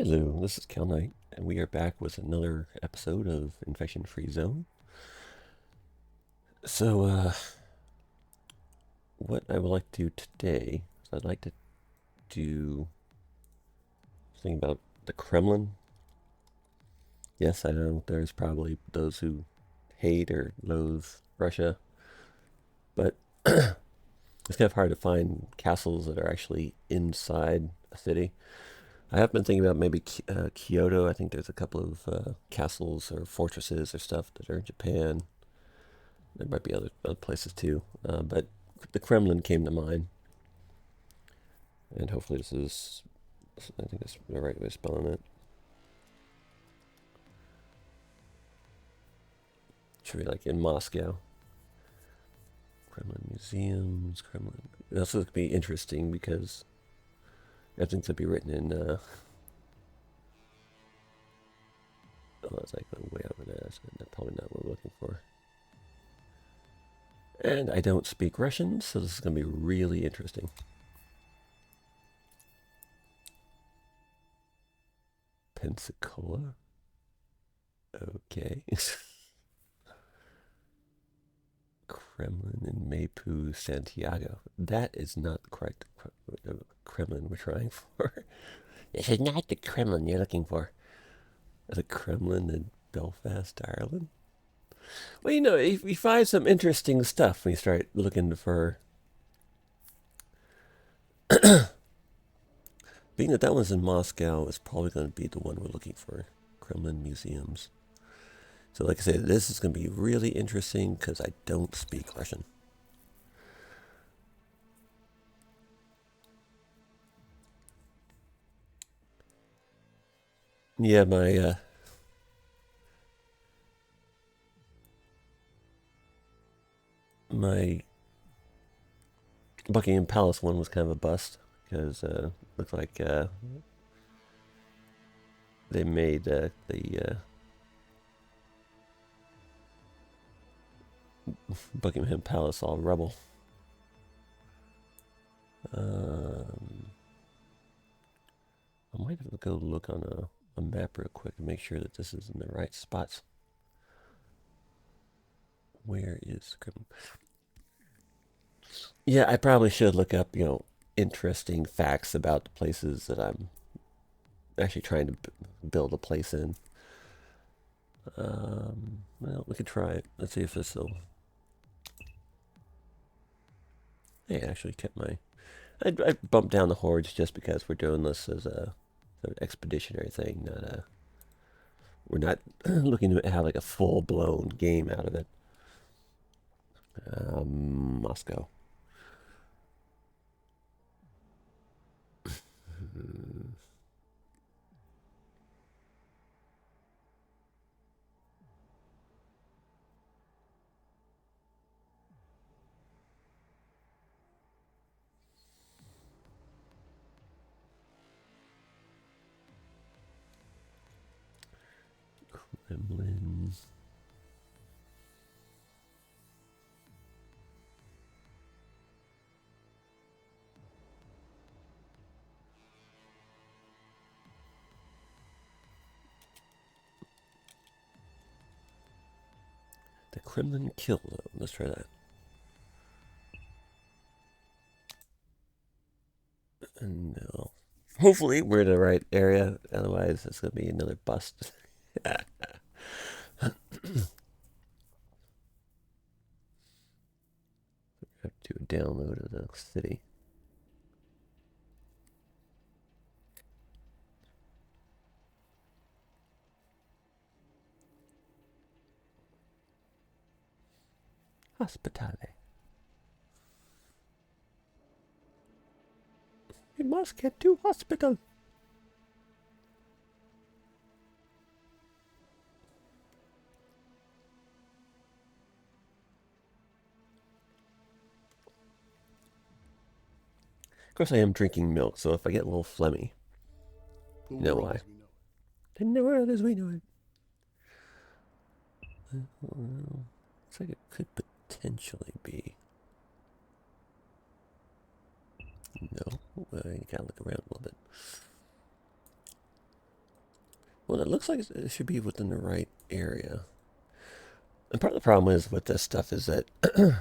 Hello, this is Cal Knight, and we are back with another episode of Infection Free Zone. So, what I would like to do today is I'd like to do something about the Kremlin. Yes, I know there's probably those who hate or loathe Russia, but it's kind of hard to find castles that are actually inside a city. I have been thinking about maybe Kyoto. I think there's a couple of castles or fortresses or stuff that are in Japan. There might be other places too, but the Kremlin came to mind, and hopefully this is, I think that's the right way of spelling it. Should be like in Moscow. Kremlin museums, Kremlin. This is gonna be interesting because everything's gonna be written in. Oh, it's like way over there. So that's probably not what we're looking for. And I don't speak Russian, so this is gonna be really interesting. Pensacola. Okay. Kremlin in Mapu, Santiago. That is not the correct Kremlin we're trying for. This is not the Kremlin you're looking for. The Kremlin in Belfast, Ireland. Well, you find some interesting stuff when you start looking for. Being that one's in Moscow is probably going to be the one we're looking for. Kremlin museums. So, like I said, this is going to be really interesting because I don't speak Russian. Yeah, my Buckingham Palace one was kind of a bust because looked like they made the Buckingham Palace all rubble. I might have to go look on a map real quick and make sure that this is in the right spots. Where is Kremlin? Yeah, I probably should look up, interesting facts about the places that I'm actually trying to build a place in. Well, we could try it. Let's see if this will. Hey, I actually kept my. I bumped down the hordes just because we're doing this as an expeditionary thing. We're not looking to have like a full blown game out of it. Moscow. Kremlin. The Kremlin Kill Zone. Let's try that. No. Hopefully we're in the right area. Otherwise, it's gonna be another bust. Have to do a download of the city. Hospitale. We must get to hospital. Of course, I am drinking milk, so if I get a little phlegmy, you know why. In the world as we know it. Looks like it could potentially be. No, you gotta look around a little bit. Well, it looks like it should be within the right area. And part of the problem is with this stuff is that no,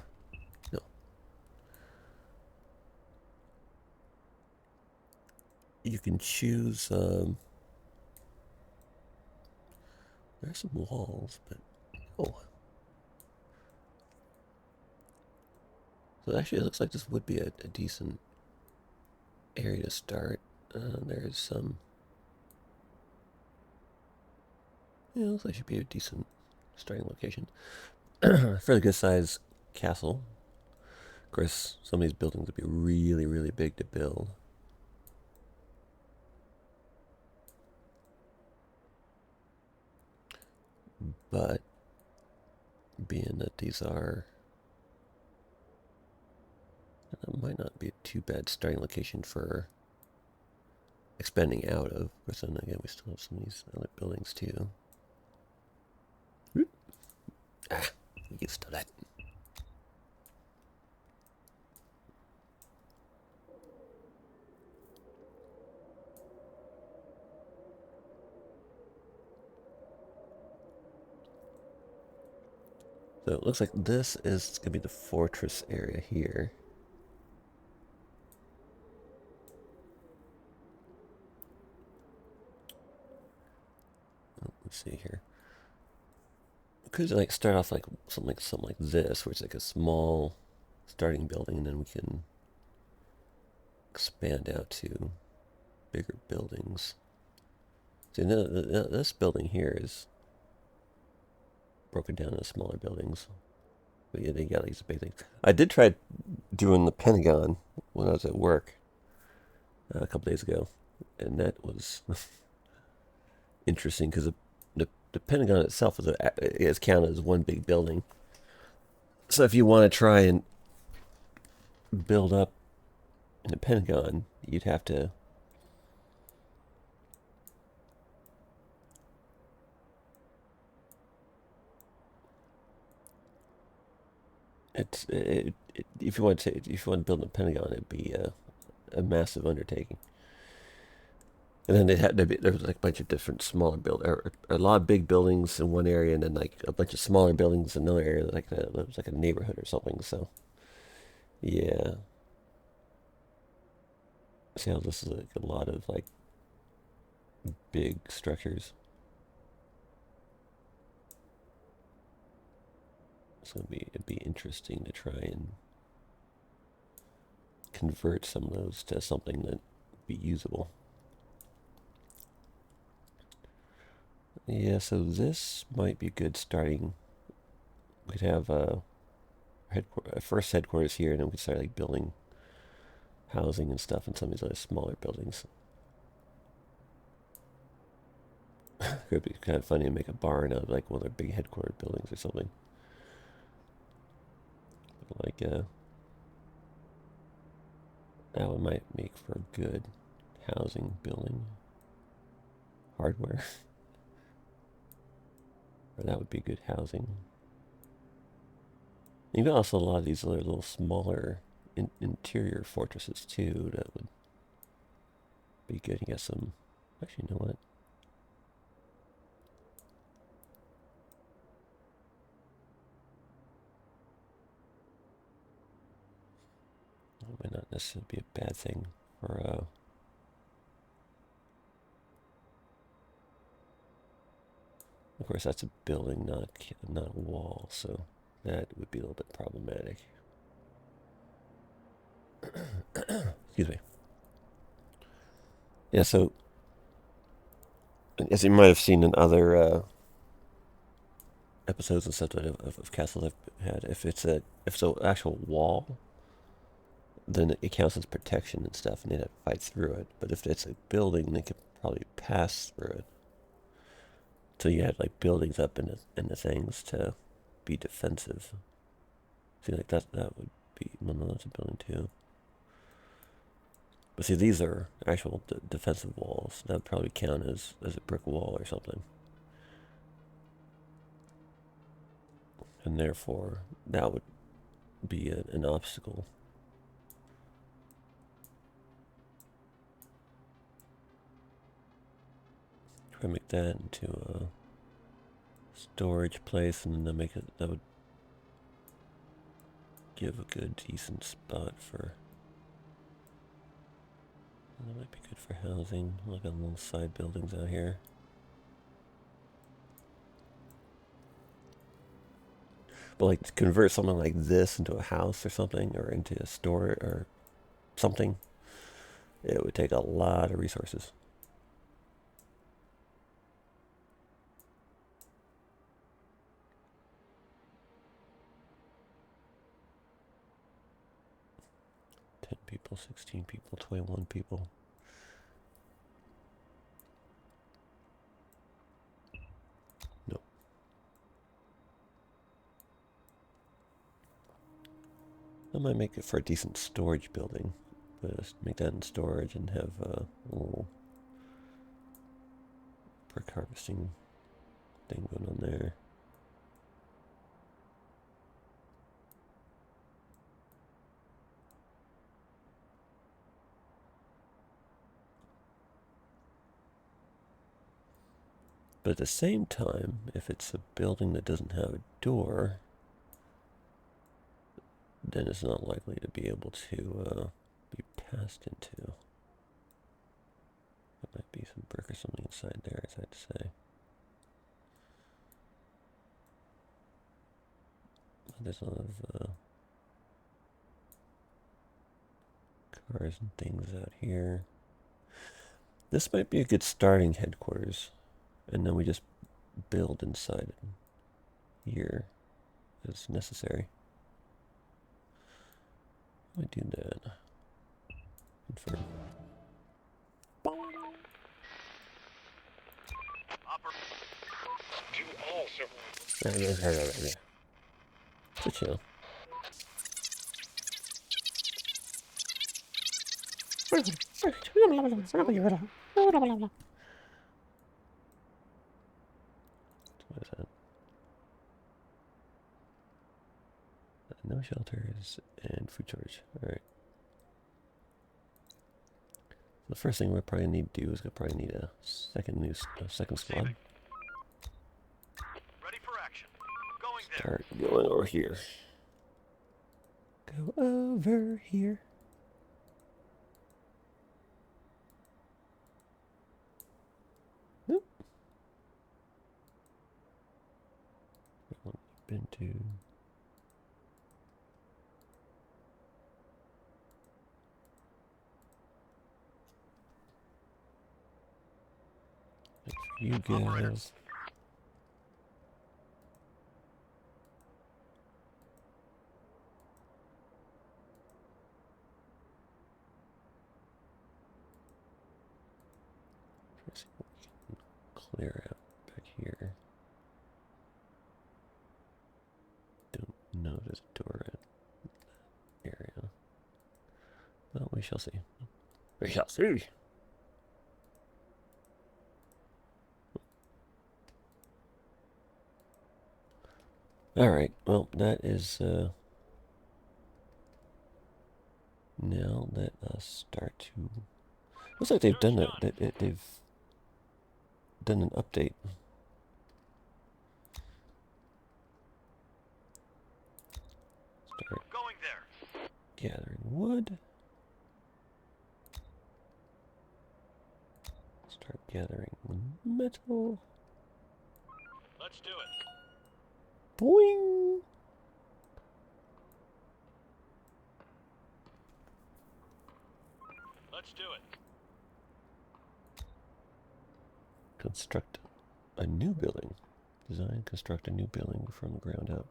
you can choose. There's some walls, but oh, so actually it looks like this would be a decent area to start. There's some. Yeah, it looks like it should be a decent starting location. Fairly good size castle. Of course, some of these buildings would be really, really big to build. But being that these are, that might not be a too bad starting location for expanding out of. But then again, we still have some of these other buildings too. Ah, used to that. So it looks like this is going to be the fortress area here. Oh, let's see here. Could like start off like something like this, where it's like a small starting building, and then we can expand out to bigger buildings. See, this building here is broken down into smaller buildings. But yeah, they got these big things. I did try doing the Pentagon when I was at work a couple days ago, and that was interesting because the Pentagon itself is counted as one big building. So if you want to try and build up in the Pentagon, you'd have to if you want to build a Pentagon, it'd be a massive undertaking. And then there was like a bunch of different smaller or a lot of big buildings in one area, and then like a bunch of smaller buildings in another area, like it was like a neighborhood or something. So yeah, see how this is like a lot of like big structures. So it'd be interesting to try and convert some of those to something that be usable. Yeah, so this might be a good starting. We could have a first headquarters here, and then we could start like building housing and stuff in some of these other smaller buildings. Could be kind of funny to make a barn out of like one of their big headquarters buildings or something. Like that one might make for a good housing building hardware. Or that would be good housing. You've got also a lot of these other little smaller interior fortresses too that would be good. You got some. Actually, you know what? That might not necessarily be a bad thing for of course, that's a building, not a wall, so that would be a little bit problematic. Excuse me. Yeah, so as you might have seen in other episodes and stuff of castles I've had, if it's an actual wall, then it counts as protection and stuff, and they'd have to fight through it. But if it's a building, they could probably pass through it. So you had like buildings up in the things to be defensive. See, like that would be, well, no, that's a building too. But see, these are actual defensive walls. That would probably count as a brick wall or something. And therefore, that would be an obstacle. Try to make that into a storage place, and then that would give a good, decent spot for. That might be good for housing. Look at little side buildings out here. But like to convert something like this into a house or something, or into a store or something, it would take a lot of resources. People, 16 people, 21 people. Nope. I might make it for a decent storage building. But make that in storage and have a little brick harvesting thing going on there. But at the same time, if it's a building that doesn't have a door, then it's not likely to be able to be passed into. There might be some brick or something inside there, as I'd say. There's a lot of cars and things out here. This might be a good starting headquarters, and then we just build inside it here as necessary. I do that. Confirm. To chill. What is that? No shelters and food shortage. Alright. The first thing we probably need to do is probably need a second squad. Ready for action. Going there. Start going over here. Go over here. Nope. Been to. You guys. Let's see what we can clear out back here. Don't know there's a door in that area. Well, we shall see. We shall see. Alright, well, that is, now let us start to, looks like they've done they've done an update. Start Going there. gathering wood. Start gathering metal. Let's do it. Boing! Let's do it. Construct a new building. Design, construct a new building from the ground up.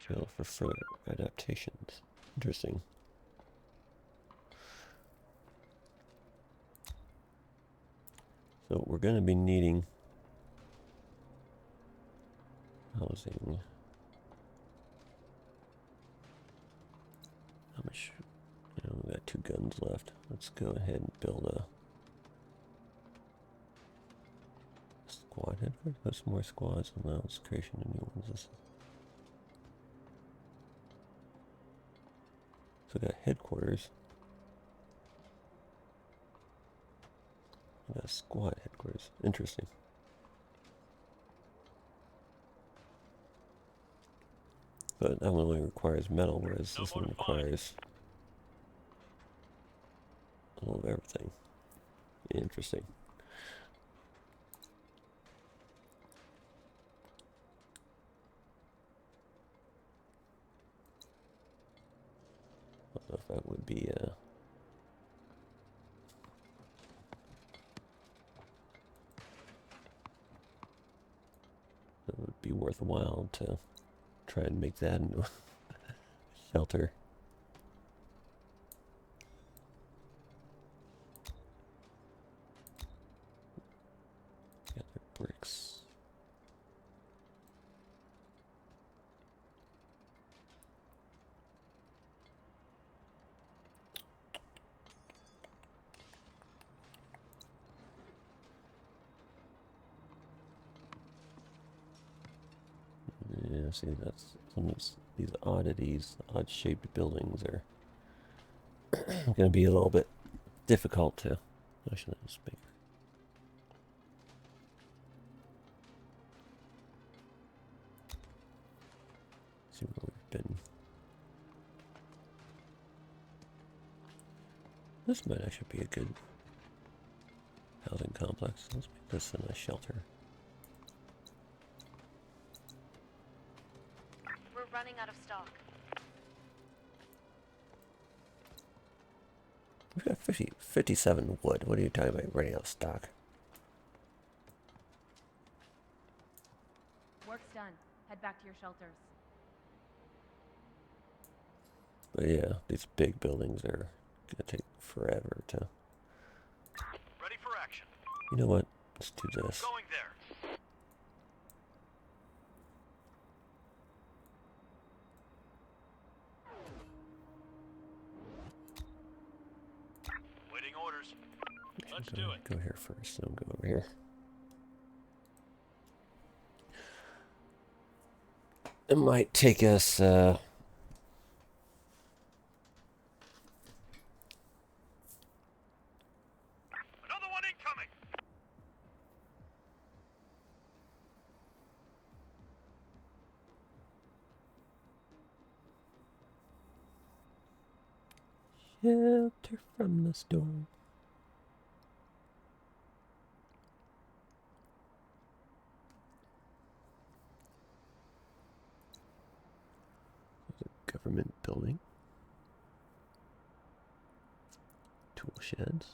Build for further adaptations. Interesting. So we're going to be needing housing. How much? You know, we got 2 guns left. Let's go ahead and build a squad headquarters. There's more squads. Allows creation of new ones. So we got headquarters. A squad headquarters. Interesting. But that one only requires metal, whereas No this more one to find. requires a little of everything. Interesting. I don't know if that would be it would be worthwhile to try and make that into a shelter. Yeah, they're bricks. Yeah, see, that's some of these oddities, odd-shaped buildings are going to be a little bit difficult to. Actually, that's bigger. See where we've been. This might actually be a good housing complex. Let's make this a nice shelter. We're running out of stock. We've got 57 wood. What are you talking about running out of stock? Work's done. Head back to your shelters. But yeah, these big buildings are going to take forever to... Ready for action. You know what? Let's do this. Going there. Waiting orders. Let's do it. Go here first, then go over here. It might take us, Another one incoming. shelter from the storm. Government building. Tool sheds.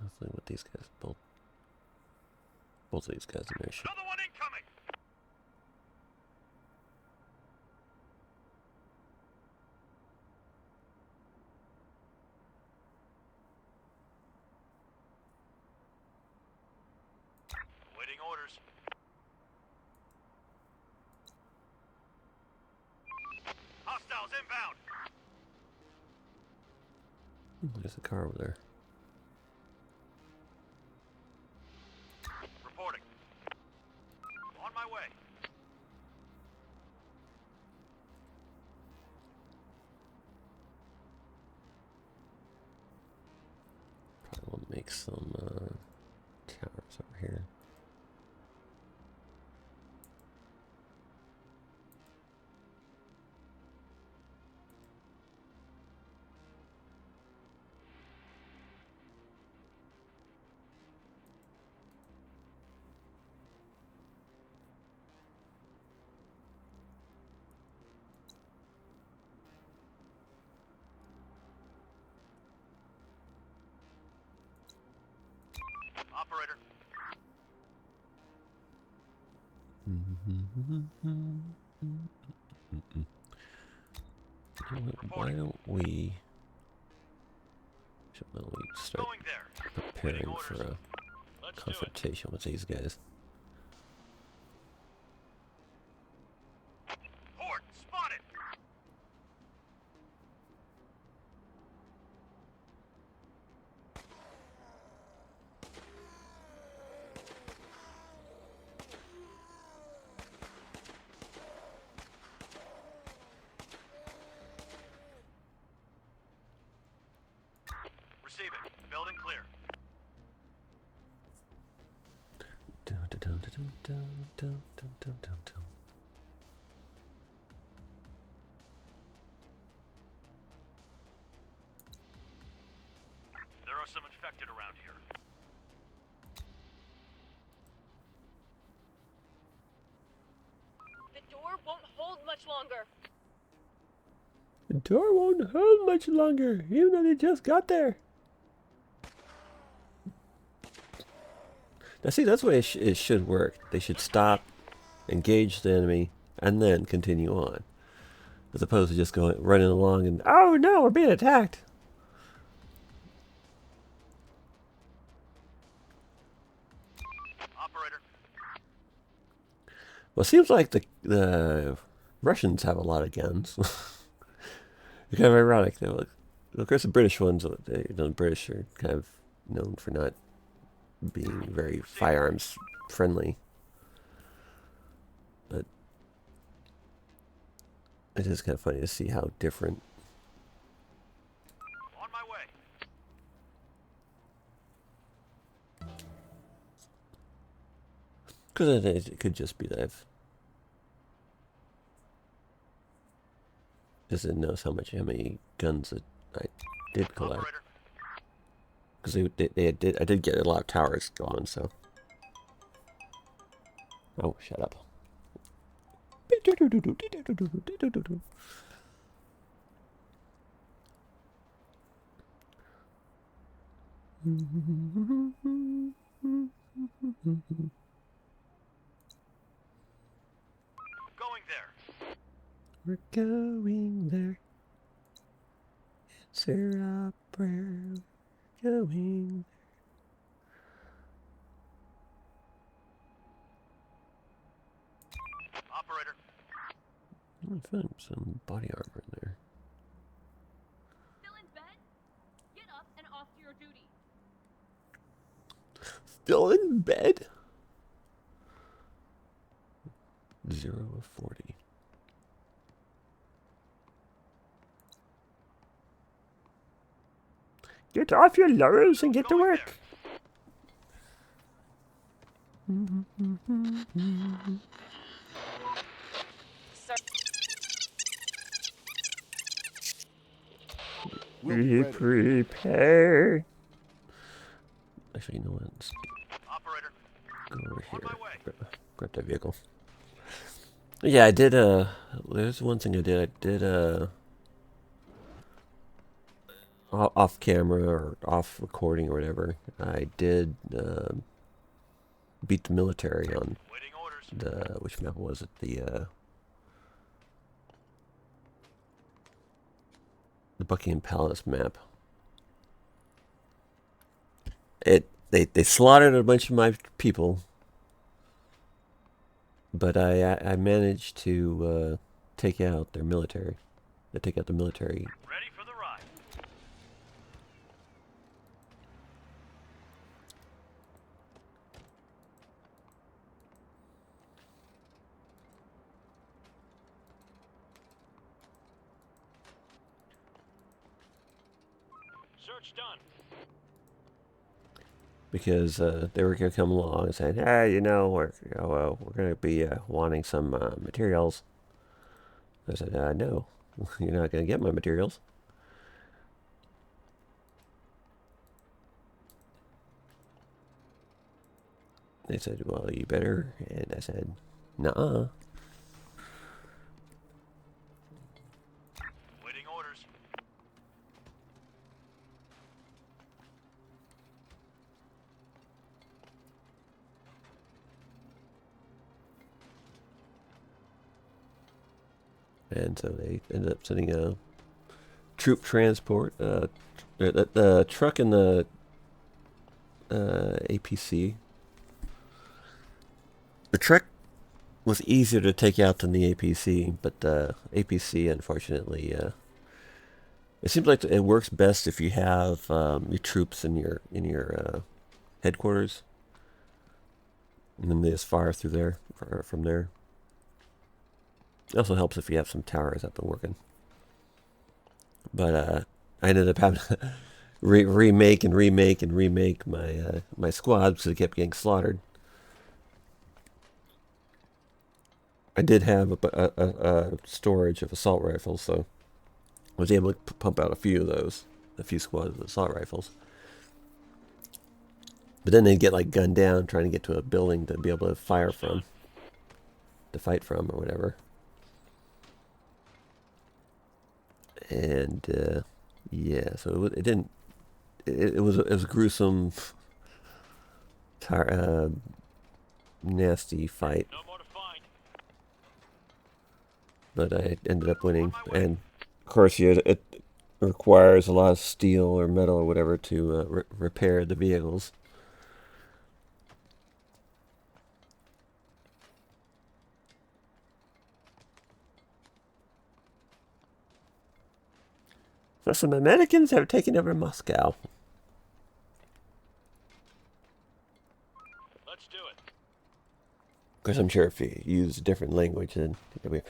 Hopefully with these guys, both of these guys in there should. Another one incoming. Waiting orders. Hostiles inbound. There's a car over there. Reporting. On my way. Probably will make some towers over here. Operator. Why don't we start Going there. preparing for a Let's do it. confrontation with these guys? Horde spotted. Receiving. Building clear. Dun, dun, dun, dun, dun, dun, dun, dun, dun, dun. There are some infected around here. The door won't hold much longer. The door won't hold much longer, even though they just got there. Now see, that's the way it should work. They should stop, engage the enemy, and then continue on. As opposed to just going running along and, oh no, we're being attacked. Operator. Well, it seems like the Russians have a lot of guns. It's kind of ironic. Though. Of course, the British ones, the British are kind of known for not being very firearms friendly. But it is kind of funny to see how different. On my way. Because it could just be that I've just didn't notice how many guns that I did collect. Operator. Because I did get a lot of towers going, so. Oh, shut up. Going there. We're going there. Answer our prayer. Going. Operator. I found some body armor in there. Still in bed? Get up and off to your duty. Still in bed? 0 of 40. Get off your laurels and get to Going work. Sir. Prepare. Actually, you know what? Let's Operator. go over On here. my way. Grab that vehicle. Yeah, I did, there's one thing I did. I did, off camera or off recording or whatever. I did, beat the military on Waiting orders. which map was it? The Buckingham Palace map. They slaughtered a bunch of my people, but I managed to take out their military. They take out the military. Ready for the ride. Search done. Because they were going to come along and say, hey, you know, we're going to be wanting some materials. I said, no, you're not going to get my materials. They said, well, you better. And I said, nuh-uh. Waiting orders. And so they ended up sending a troop transport. The truck and the APC. The truck was easier to take out than the APC, but the APC, unfortunately, it seems like it works best if you have your troops in your headquarters, and then they just fire through there from there. It also helps if you have some towers up and working. But I ended up having remake and remake and remake my my squad because they kept getting slaughtered. I did have a storage of assault rifles, so I was able to pump out a few of those, a few squads of assault rifles. But then they'd get like gunned down trying to get to a building to be able to fire from, to fight from or whatever. And yeah, so it didn't. It was a gruesome, nasty fight. No more to find. But I ended up winning, and of course, it requires a lot of steel or metal or whatever to repair the vehicles. So some Americans have taken over Moscow. Let's do it. Of course, I'm sure if you use a different language, then it'll be.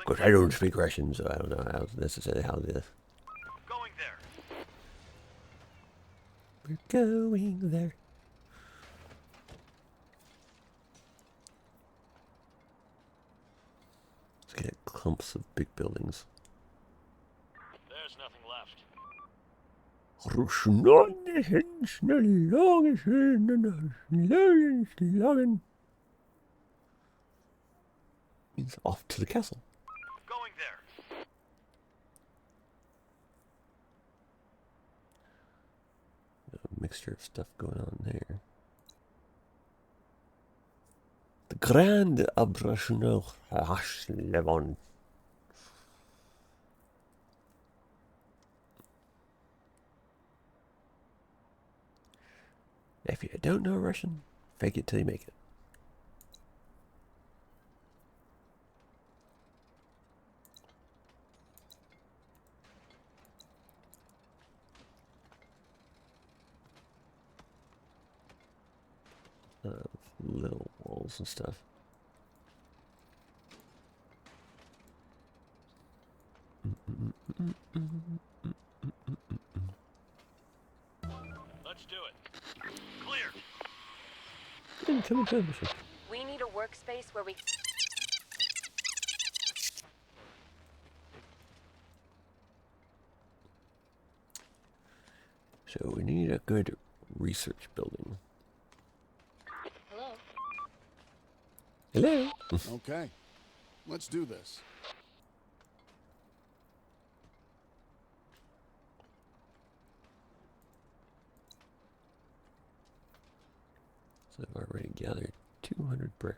Because Building I don't speak Russian, so I don't know how necessarily how this. going there. We're going there. Let's get clumps of big buildings. There's nothing left. Means off to the castle. Going there. A mixture of stuff going on there. The Grand Abrashno Levon. If you don't know Russian, fake it till you make it. Little walls and stuff. Let's do it. Clear. Incoming transmission. We need a workspace where we... So we need a good research building. Hello? Hello? Okay, let's do this. So I've already gathered 200 brick.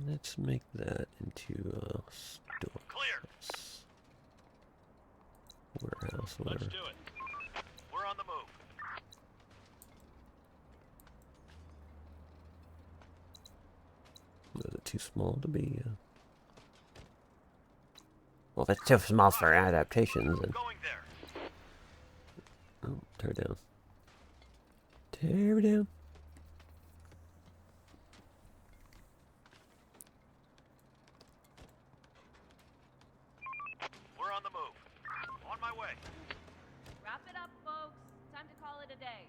Let's make that into a store. Clear. Warehouse, Let's whatever. do it. We're on the move. Was it too small to be? Well, if it's too small for adaptations, then. Going there. Oh, tear it down. Tear it down. We're on the move. On my way. Wrap it up, folks. Time to call it a day.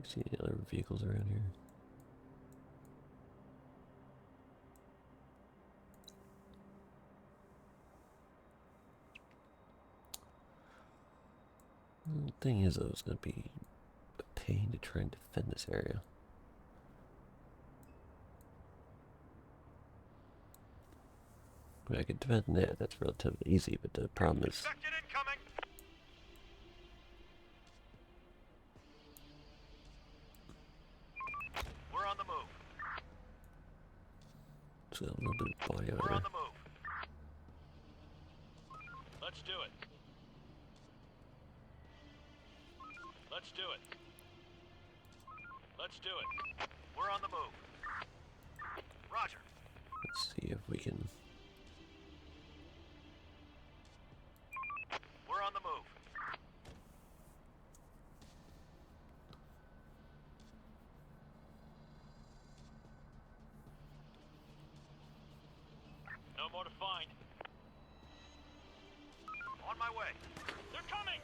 See any other vehicles around here? The thing is, though, it's going to be a pain to try and defend this area. I mean, I could defend that. That's relatively easy, but the problem is Infected incoming. We're on the move. it's got a little bit of body We're armor. on the move. Let's do it. Let's do it. Let's do it. We're on the move. Roger. Let's see if we can No more to find. On my way. They're coming!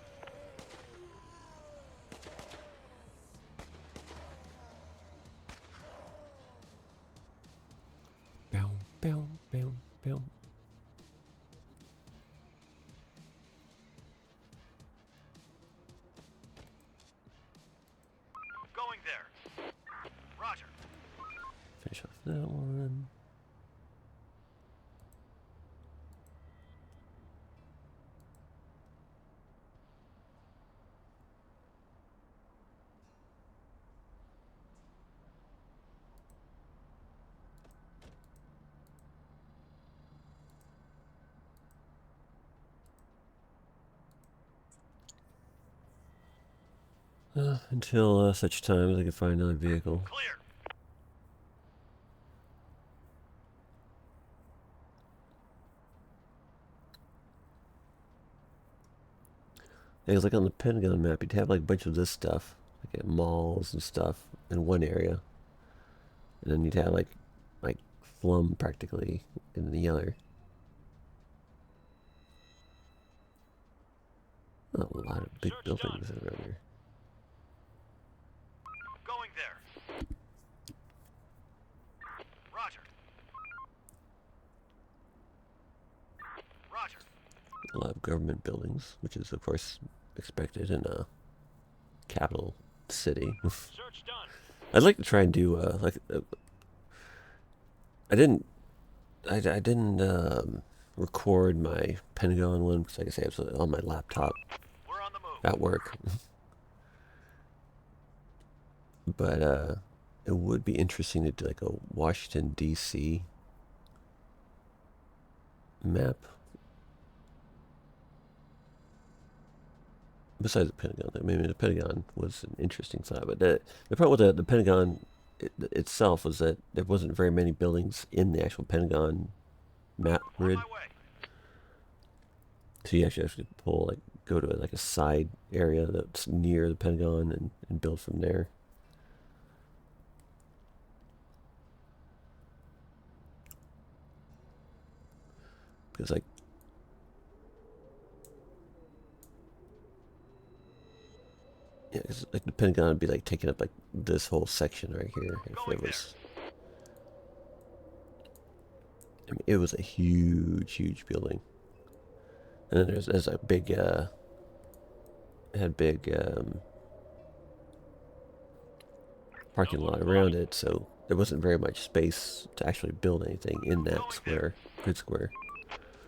Bow, bow, bow, bow. Going there. Roger. Finish off that one. Until such time as I can find another vehicle. Clear. Yeah, 'cause like on the Pentagon map, you'd have like a bunch of this stuff, like at malls and stuff in one area, and then you'd have like slum practically in the other. A lot of big Search buildings done. around here. Going there. Roger. Roger. A lot of government buildings, which is of course expected in a capital city. Search done. I'd like to try and do I didn't record my Pentagon one because like I say it's on my laptop We're on the move. at work. But it would be interesting to do like a Washington D.C. map. Besides the Pentagon, I mean the Pentagon was an interesting thought, but the problem with the Pentagon itself was that there wasn't very many buildings in the actual Pentagon map On grid. my way. So you actually have to pull go to like a side area that's near the Pentagon and build from there. Because yeah, 'cause, like the Pentagon would be like taking up like this whole section right here if Going it was. I mean, it was a huge building, and then there's a big it had big parking lot around it, so there wasn't very much space to actually build anything in that square, grid square.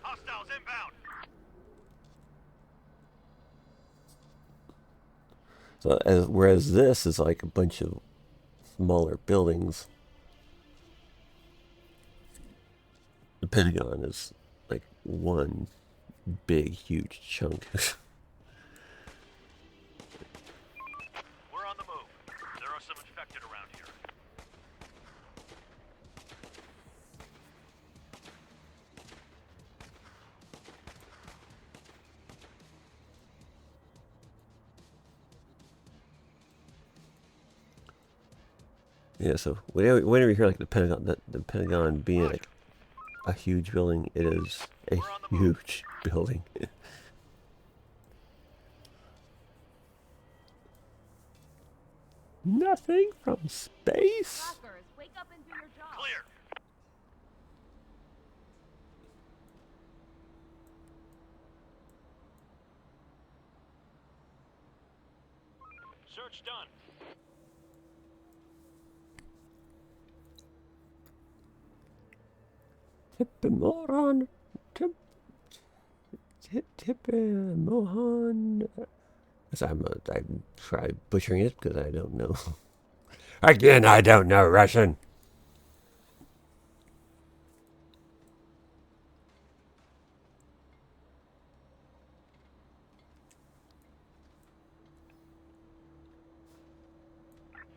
Hostiles inbound. So whereas this is like a bunch of smaller buildings, the Pentagon is like one big huge chunk. We're on the move. There are some infected around here. Yeah, so whenever you hear like the Pentagon being like a huge building, it is a huge building. Nothing from space. Slackers, wake up and do your job. Clear. Search done. Moron. Mohan. I'm probably butchering it because I don't know. Again, I don't know Russian.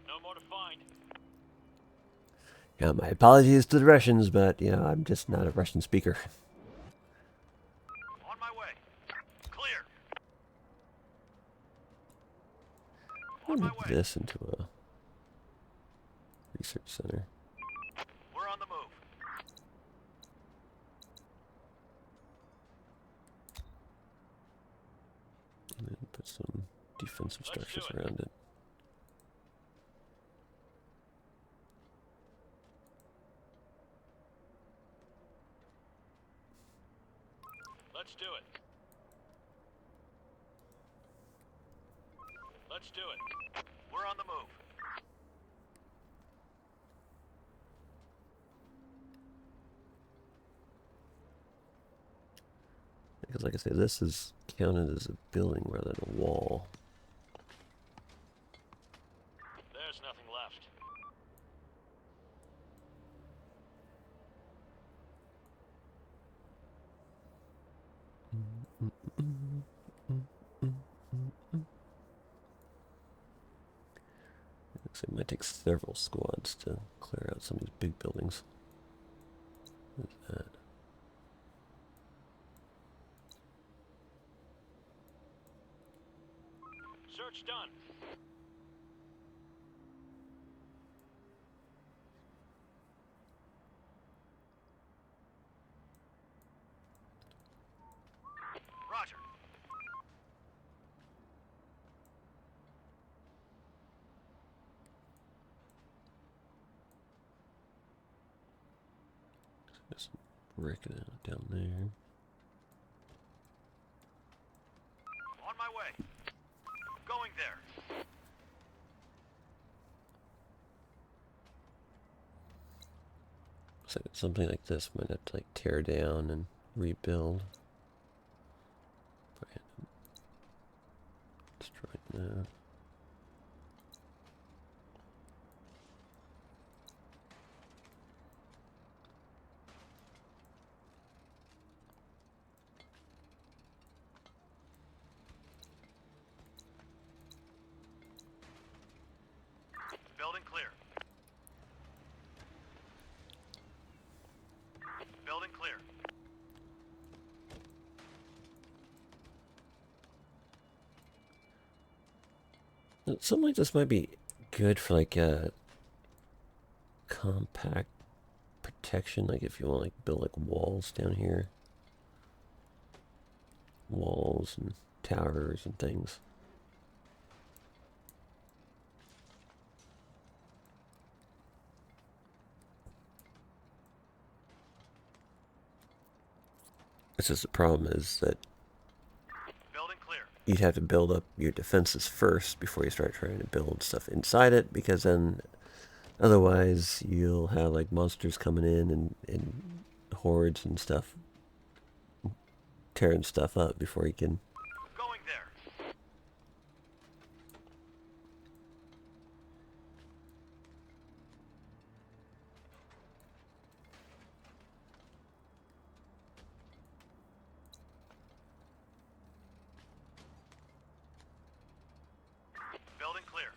No more to find. Yeah, my apologies to the Russians, but I'm just not a Russian speaker. On my way. Clear. I'll On my make way. this into a research center. We're on the move. Put some defensive Let's do structures it. around it. Let's do it. Let's do it. We're on the move. Because like I say, this is counted as a building rather than a wall. There's nothing left. So it might take several squads to clear out some of these big buildings. What's that? Search done. Roger. There's some brick down there. On my way. Going there. So something like this might have to like tear down and rebuild. Destroying that. Building clear. Building clear. Something like this might be good for like a compact protection, like if you want to like build like walls down here. Walls and towers and things. It's just the problem is that Building clear. you'd have to build up your defenses first before you start trying to build stuff inside it, because then otherwise you'll have like monsters coming in and hordes and stuff tearing stuff up before you can. Going there. Building clear.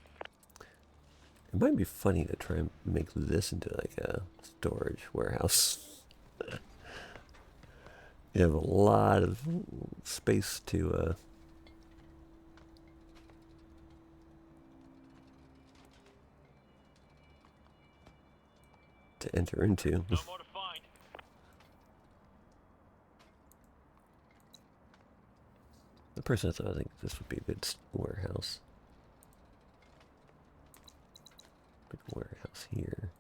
It might be funny to try and make this into like a storage warehouse. You have a lot of space to enter into. No more to find. The person I thought I think this would be a good warehouse. Big warehouse here.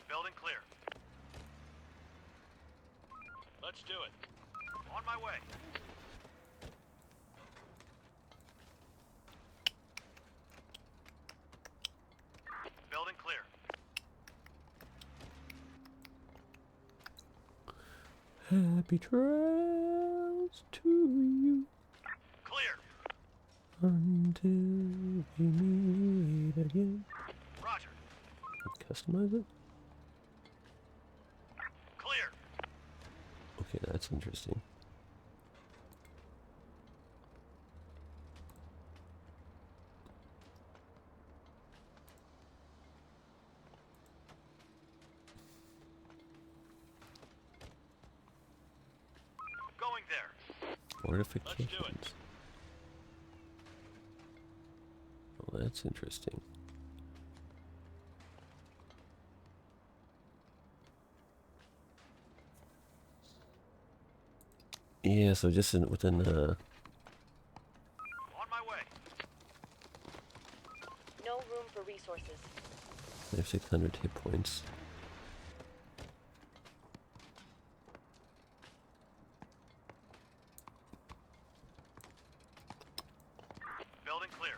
Building clear. Let's do it. On my way. Building clear. Happy trails to you Clear. until we meet again. Roger. Customize it? Clear. Okay, that's interesting. Going there. Fortifications. Let's do it. That's interesting. Yeah, so just within On my way. No room for resources. they have 600 hit points. Building clear.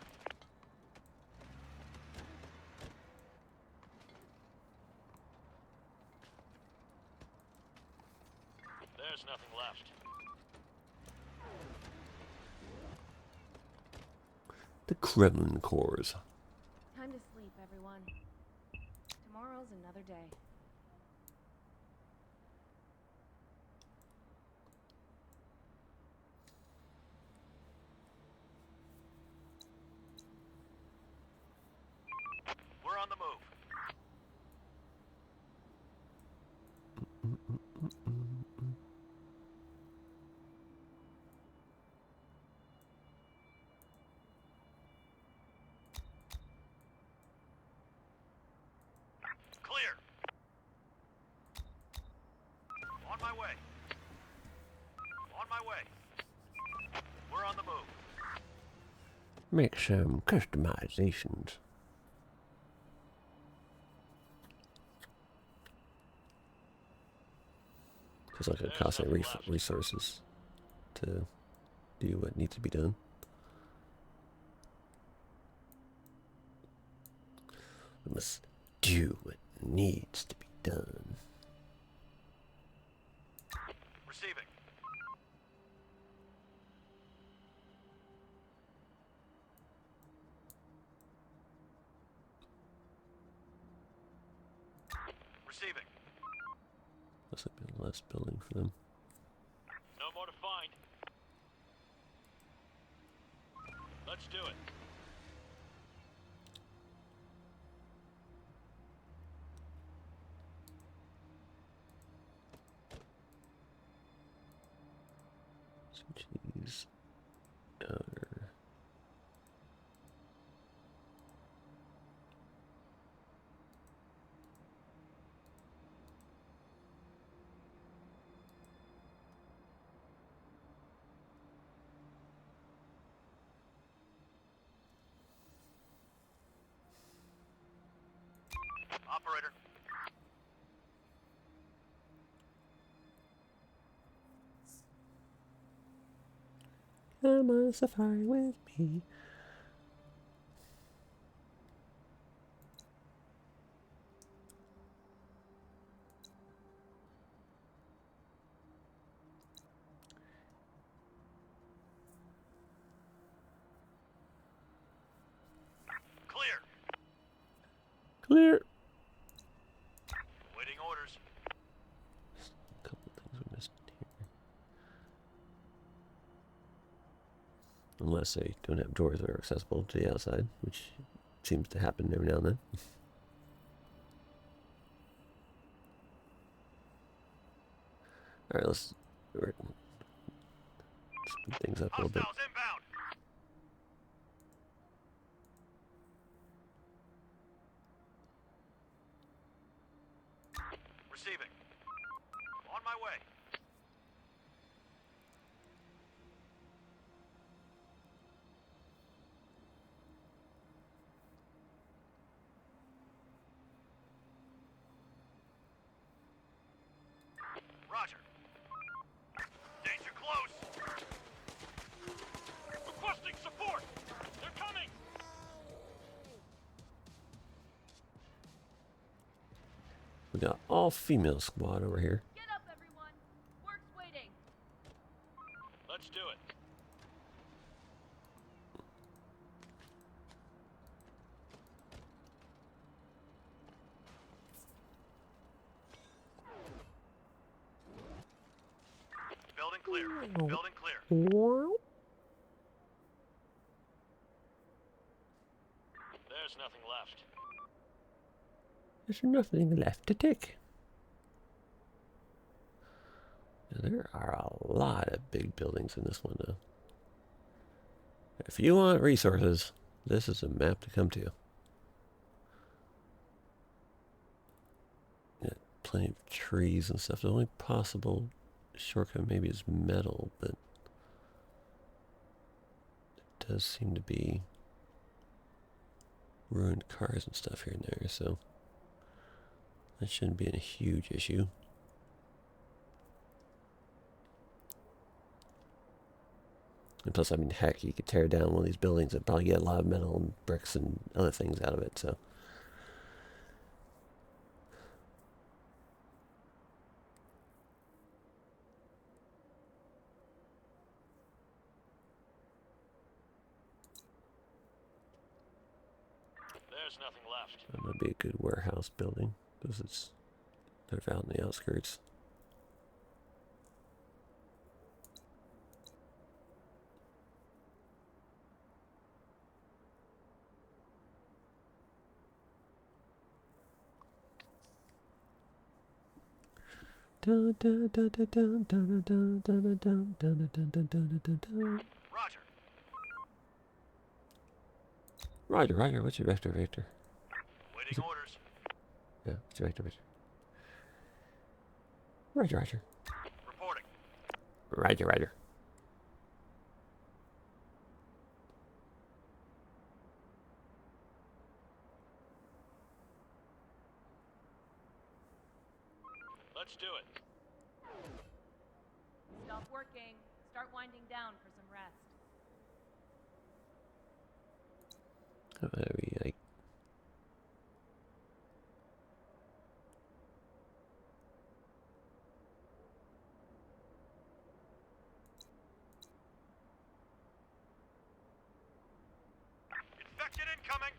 There's nothing left. The Kremlin cores. Time to sleep, everyone. Tomorrow's another day. We're on the move. Clear. On my way. On my way. We're on the move. Make some customizations. Just like it costs resources to do what needs to be done. We must do what needs to be done. Receiving. Receiving. Looks like the last building for them. No more to find. Let's do it. Some cheese. Outer. Operator. Come on a safari with me. Clear. Clear. Waiting orders. A couple things we missed here. Unless they don't have doors that are accessible to the outside, which seems to happen every now and then. Alright, let's speed things up a little bit. Hostiles inbound. Receiving. On my way. Roger. Danger close. Requesting support. They're coming. We got all female squad over here. Get up, everyone. Work's waiting. Let's do it. Building clear. Building clear. There's nothing left. There's nothing left to take. Now, there are a lot of big buildings in this one, though. If you want resources, This is a map to come to. Yeah, plenty of trees and stuff. The only possible shortcut maybe is metal, but it does seem to be ruined cars and stuff here and there, so that shouldn't be a huge issue. And plus, I mean, heck, you could tear down one of these buildings and probably get a lot of metal and bricks and other things out of it, so. There's nothing left. That might be a good warehouse building, because it's sort of out in the outskirts. Roger. Roger, Roger. What's your vector, Victor? Waiting orders. Yeah, what's your vector, Victor? Roger, Roger. Reporting. Roger, Roger. Let's do it. Stop working. Start winding down for some rest. How about we, like... Infected incoming.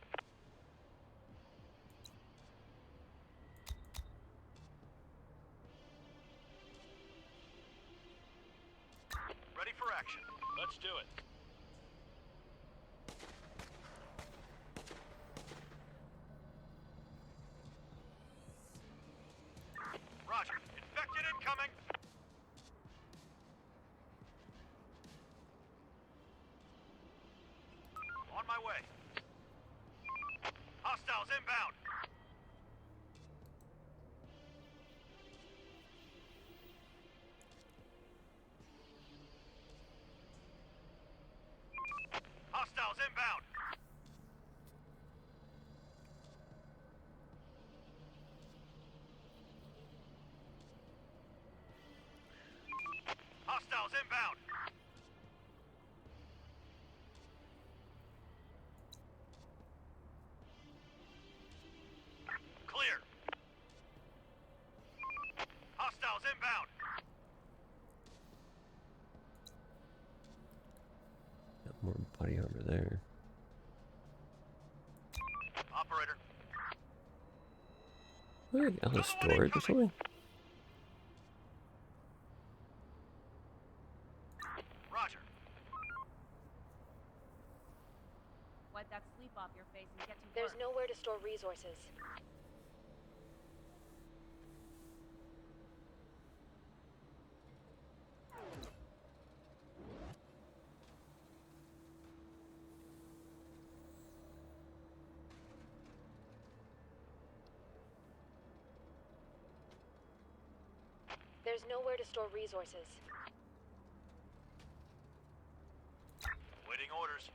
Ready for action. Let's do it. Roger. Infected incoming. On my way. Hostiles inbound. Hostiles inbound. Hostiles inbound. Clear. Hostiles inbound. Got more body armor there. Operator. Wait, out of storage or something? Roger. Wipe that sleep off your face and get to There's work. nowhere to store resources. There's nowhere to store resources. Waiting orders.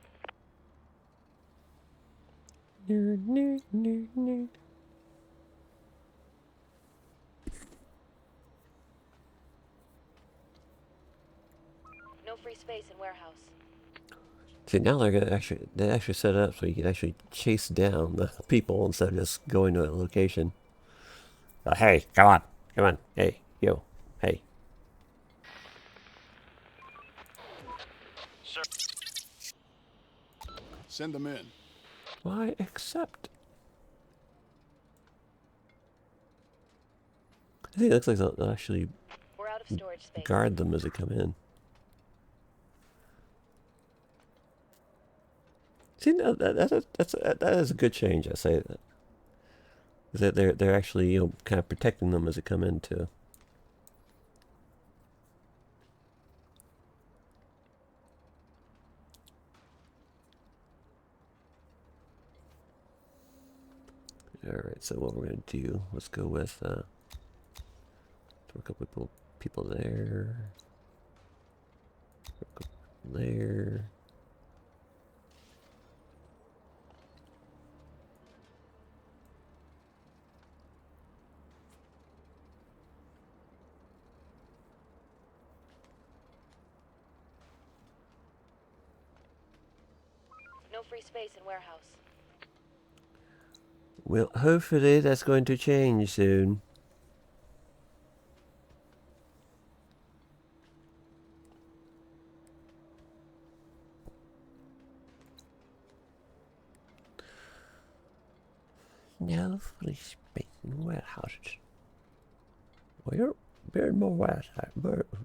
Nerd, nerd, nerd, nerd. No free space in warehouse. See, now they're gonna they actually set it up so you can actually chase down the people instead of just going to a location. Hey, come on, hey, yo, hey. Sir. Send them in. Why accept? I think it looks like they'll actually We're out of storage space. guard them as they come in. See, no, that is a good change. I say that. Is that they're actually kind of protecting them as they come in too. Alright, so what we're gonna do, let's go with throw a couple people there. Throw a couple people there. No free space in warehouse. Well, hopefully that's going to change soon. No free space in warehouses. Where are more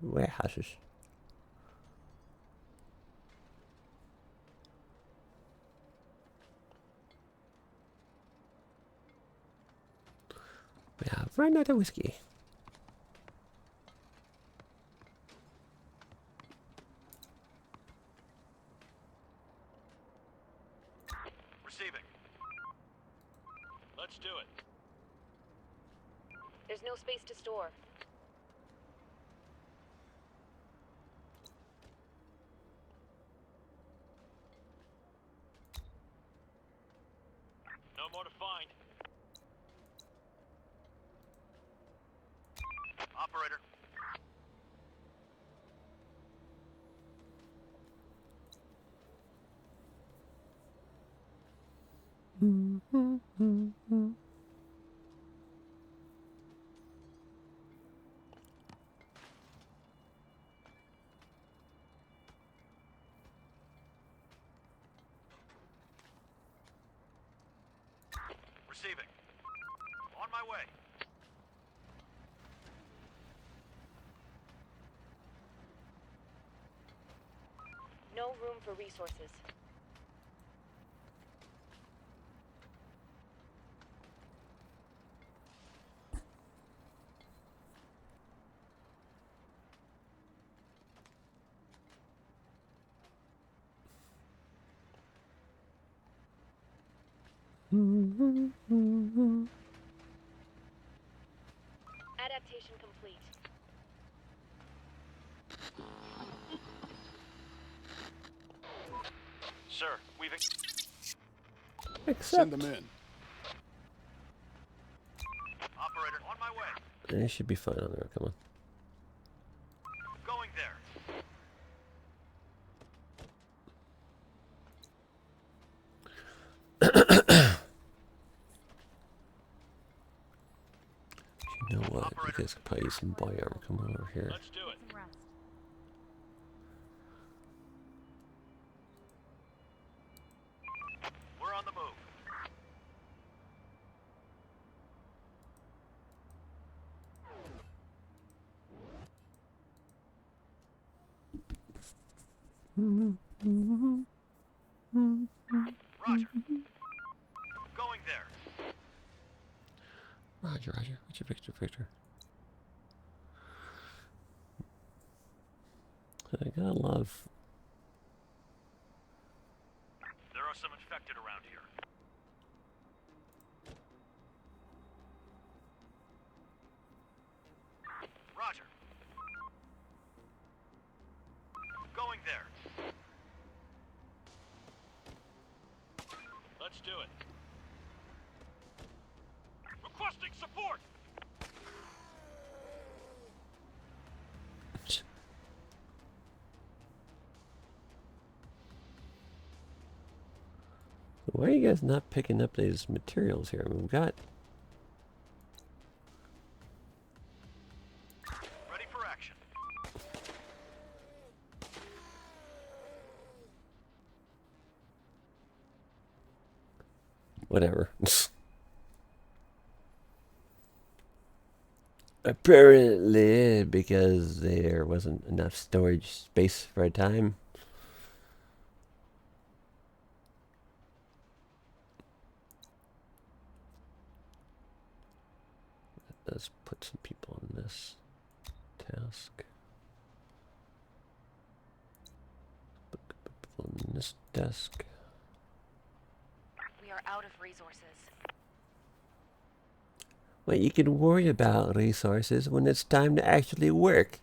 warehouses? We have run out of whiskey. Receiving. Let's do it. There's no space to store. No more to find. Operator. Receiving. On my way. No room for resources. Adaptation complete. Sir, we've... Except Send them in. Operator, on my way. they should be fine on there. Come on. Going there. You know what? You Operator. guys could probably use some body armor. Come on over here. Let's do it. Some rest. We're on the move. Roger. Going there. Roger, Roger. Victor, Victor, Victor. I gotta love. There are some infected around here. Roger. Going there. Let's do it. Requesting support! Why are you guys not picking up these materials here? I mean, we've got. Ready for action. Whatever. Apparently, because there wasn't enough storage space for a time. Let's put some people on this task. Put people on this desk. We are out of resources. Well, you can worry about resources when it's time to actually work.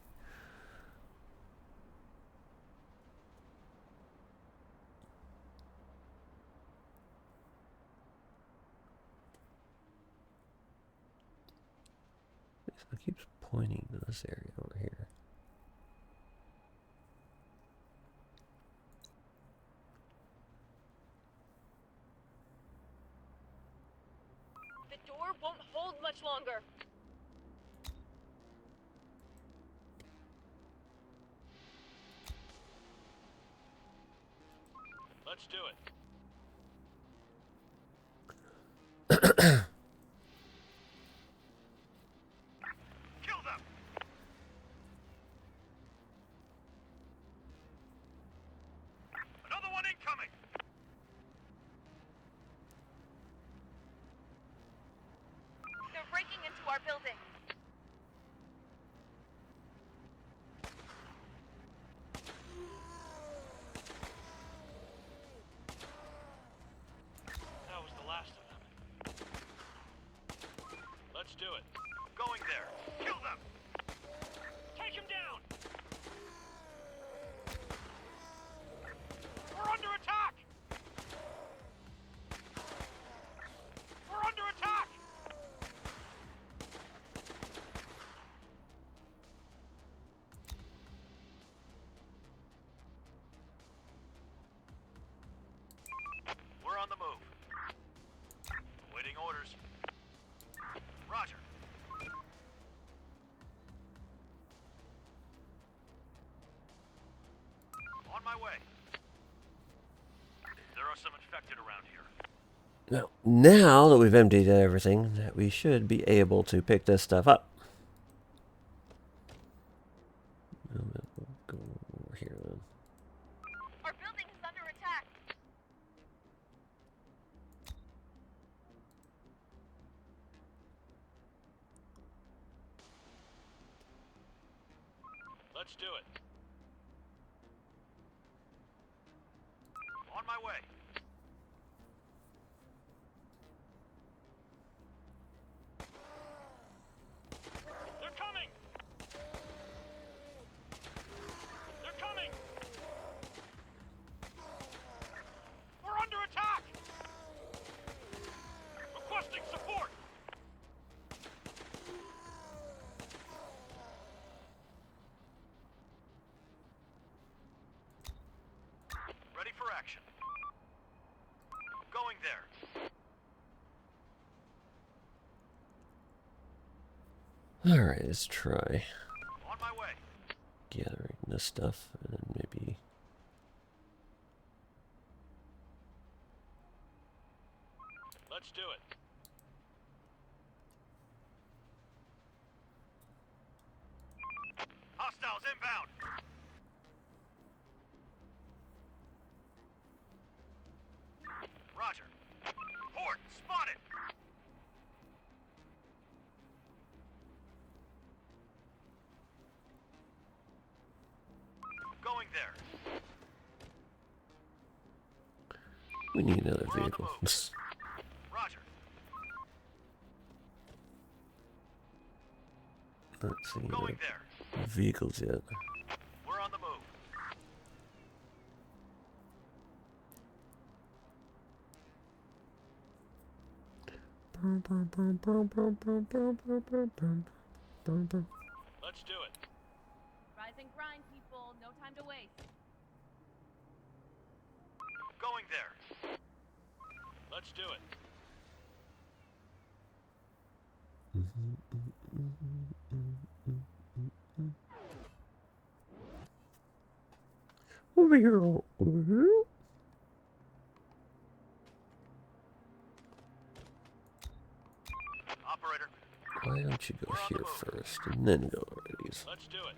It keeps pointing to this area over here. The door won't hold much longer. Let's do it. Kill them! Another one incoming! They're breaking into our building. That was the last of them. Let's do it. Going there. Kill them! Take him down! We're under attack! We're under attack! We're on the move. Waiting orders. Roger. On my way. There are some infected around here. Now that we've emptied everything, that we should be able to pick this stuff up. We'll go over here then. Our building is under attack. Let's do it. On my way. They're coming! They're coming! We're under attack! Requesting support! Ready for action. Going there. Alright, let's try On my way. gathering this stuff and then maybe. Let's do it. Hostiles inbound. Roger. Port spotted. Going there. We need another We're on the vehicle. move. Roger. Let's see. Going No there. vehicles yet. We're on the move. Let's do it. Rise and grind, people. No time to waste. Going there. Let's do it. Over here. Over here. Operator, Why don't you go We're on the here move. first and then go over these? let's do it.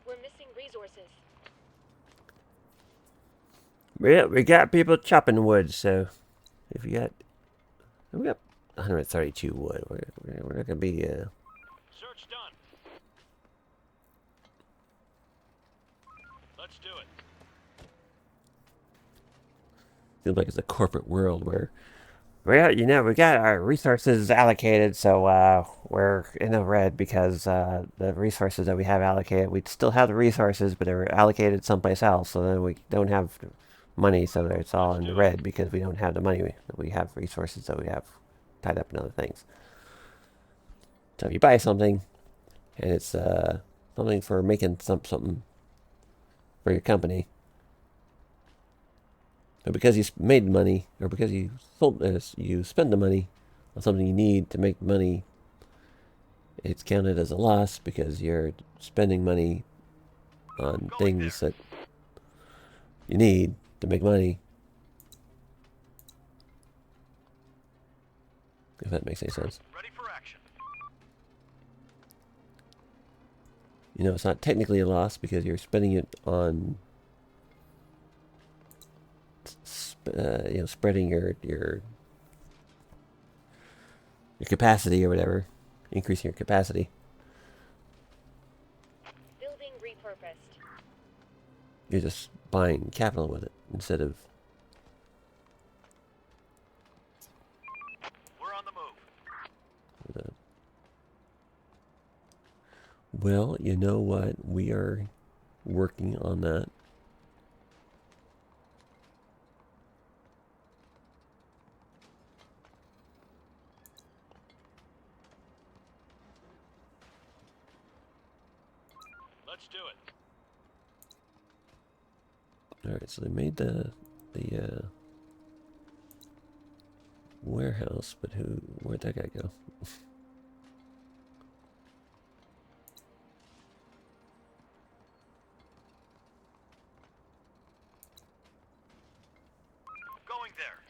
We're missing resources. we got people chopping wood, so if you got, we got 132 wood. We're not gonna be. Search done. Let's do it. Seems like it's a corporate world where, well, you know, we got our resources allocated, so we're in the red because the resources that we have allocated, we still have the resources, but they were allocated someplace else, so then we don't have money, so it's all in the red because we don't have the money. We have resources that we have tied up in other things. So if you buy something, and it's something for making something for your company, but because you made money, or because you sold this, you spend the money on something you need to make money, it's counted as a loss because you're spending money on things that you need to make money. If that makes any sense. Ready for action. You know, it's not technically a loss because you're spending it on, you know, spreading your capacity or whatever, increasing your capacity. Building repurposed. You're just buying capital with it instead of. We're on the move. Well, you know what? We are working on that. Let's do it. All right, so they made the warehouse, but where'd that guy go? Going there.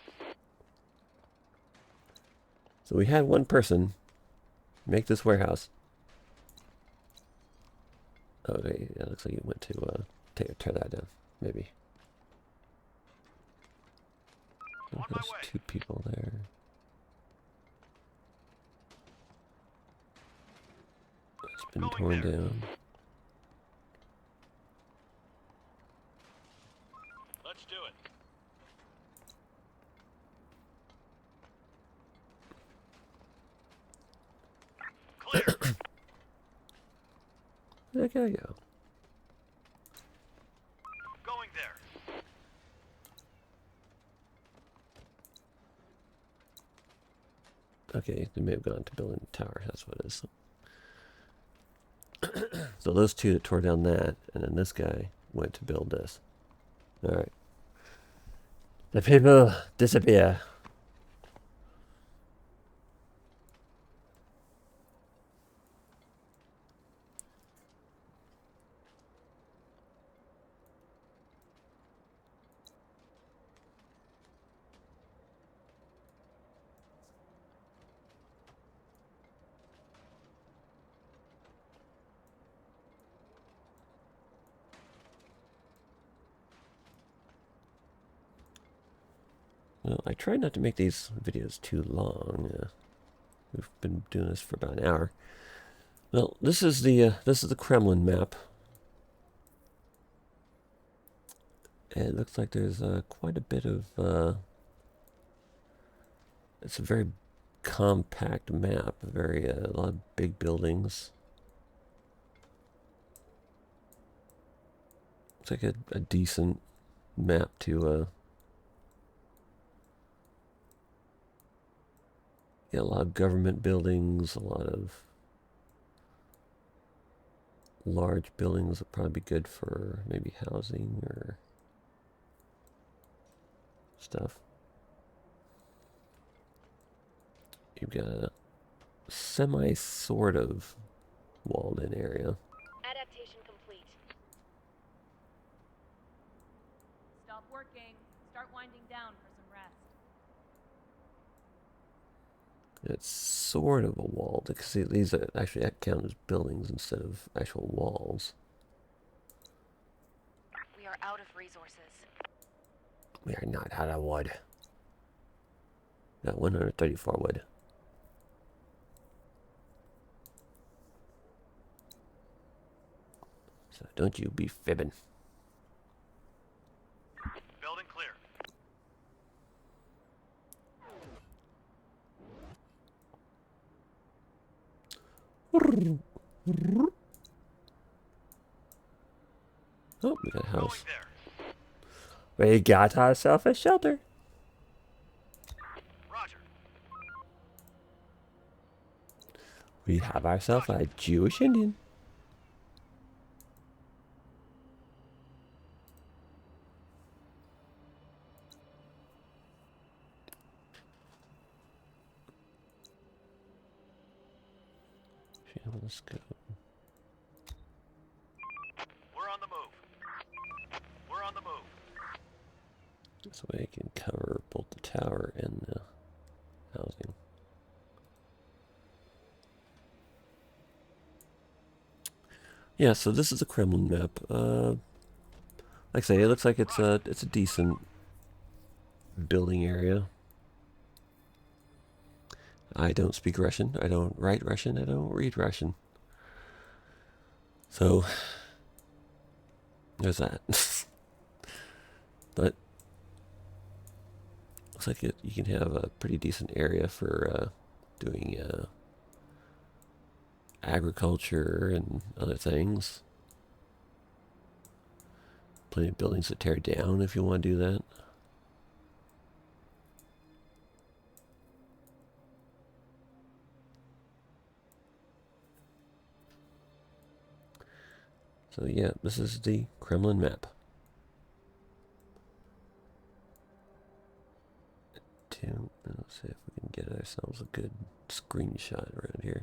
So we had one person make this warehouse. Okay, yeah, looks like he went to tear that down, maybe. Oh, On my there's way. 2 people there. It's been Going torn there. down. Let's do it. Clear. Where'd that guy go? Going there. Okay, they may have gone to building the tower. That's what it is. So those 2 that tore down that, and then this guy went to build this. All right. The people disappear. Well, I try not to make these videos too long. We've been doing this for about an hour. Well, this is the Kremlin map. And it looks like there's quite a bit of. It's a very compact map. A lot of big buildings. It's like a decent map to. Yeah, a lot of government buildings, a lot of large buildings would probably be good for maybe housing or stuff. You've got a sort of walled in area. Adaptation complete. Stop working. Start winding down for some rest. It's sort of a wall, because these are actually count as buildings instead of actual walls. We are out of resources. We are not out of wood. Got 134 wood. So don't you be fibbing. Building clear. Oh, we got a Going house. there. We got ourselves a shelter. Roger. We have ourselves a Jewish Indian. Yeah, let's go. We're on the move. We're on the move. This way I can cover both the tower and the housing. Yeah, so this is the Kremlin map. Like I say, it looks like it's a decent building area. I don't speak Russian. I don't write Russian. I don't read Russian. So there's that. But looks like you can have a pretty decent area for doing agriculture and other things. Plenty of buildings to tear down if you want to do that. So yeah, this is the Kremlin map. Let's see if we can get ourselves a good screenshot around here.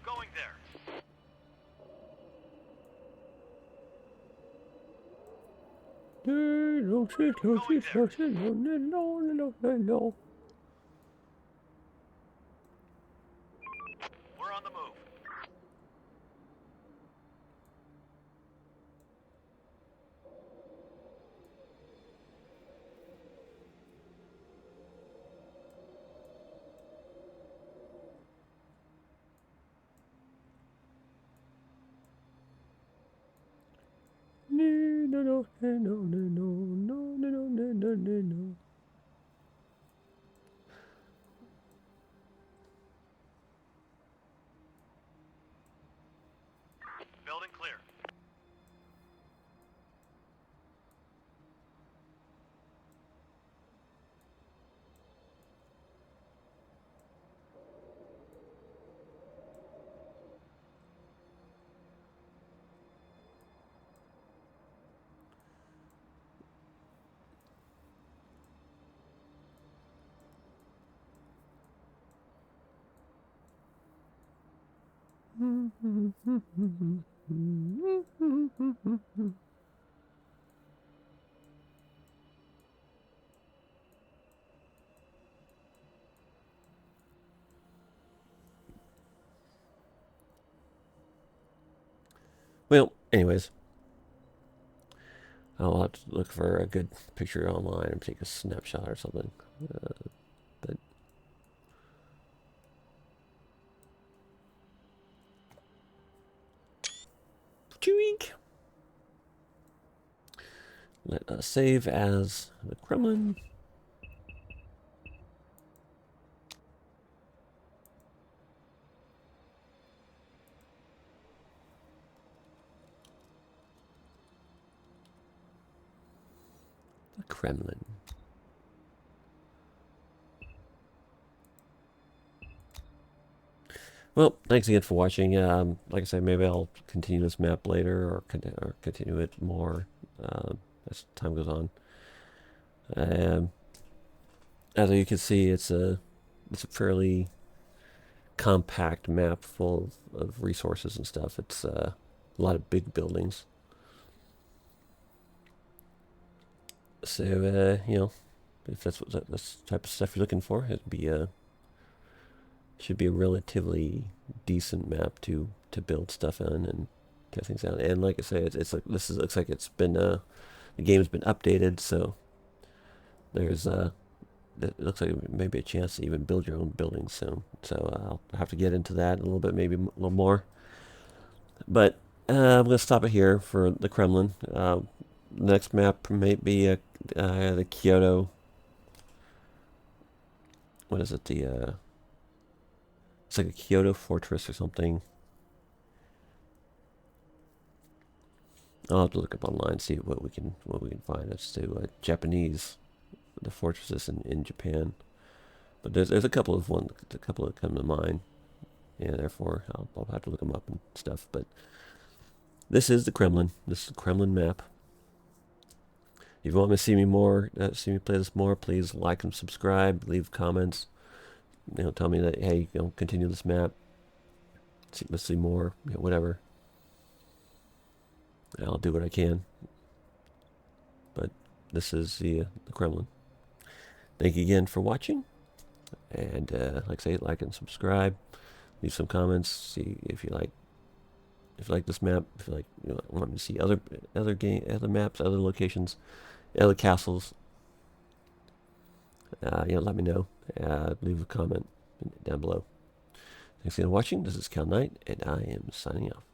Going there. We're on the move. Building clear. Well, anyways, I'll have to look for a good picture online and take a snapshot or something. But Chewink. Let us save as the Kremlin. The Kremlin. Well, thanks again for watching. Like I said, maybe I'll continue this map later or continue it more as time goes on. As you can see, it's a fairly compact map full of resources and stuff. It's a a lot of big buildings. So you know, if that's that's the type of stuff you're looking for, it'd be should be a relatively decent map to build stuff on and test things out. And like I say, it's like looks like it's been the game's been updated, so there's it looks like maybe a chance to even build your own buildings soon. So I'll have to get into that a little bit, maybe a little more. But I'm gonna stop it here for the Kremlin. Next map may be the Kyoto. What is it? It's like a Kyoto fortress or something. I'll have to look up online, see what we can find as to Japanese, the fortresses in Japan. But there's a couple that come to mind, and therefore I'll have to look them up and stuff. But this is the Kremlin. This is the Kremlin map. If you want me to see me play this more, please like and subscribe, leave comments. You know, tell me that, hey, you know, continue this map. Let's see more, you know, whatever. I'll do what I can. But this is the Kremlin. Thank you again for watching. And like I say, like and subscribe. Leave some comments. See if you like this map. If you like, you know, want me to see other maps, other locations, other castles. You know, let me know. Leave a comment down below. Thanks again for watching. This is Cal Knight, and I am signing off.